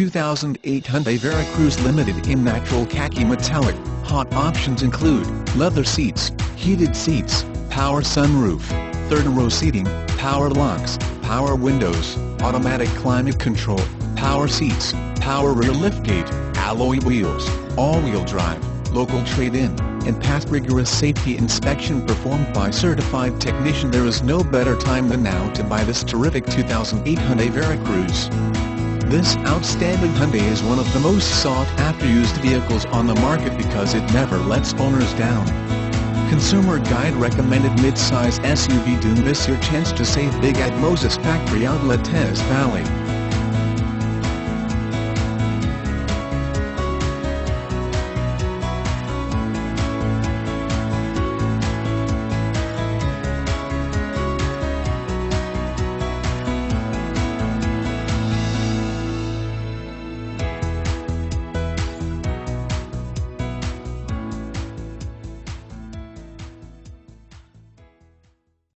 2008 Hyundai Veracruz Limited in natural khaki metallic. Hot options include leather seats, heated seats, power sunroof, third-row seating, power locks, power windows, automatic climate control, power seats, power rear liftgate, alloy wheels, all-wheel drive, local trade-in, and past rigorous safety inspection performed by certified technician. There is no better time than now to buy this terrific 2008 Hyundai Veracruz. This outstanding Hyundai is one of the most sought-after used vehicles on the market because it never lets owners down. Consumer Guide Recommended Midsize SUV. Don't miss your chance to save big at Moses Factory Outlet, Teays Valley.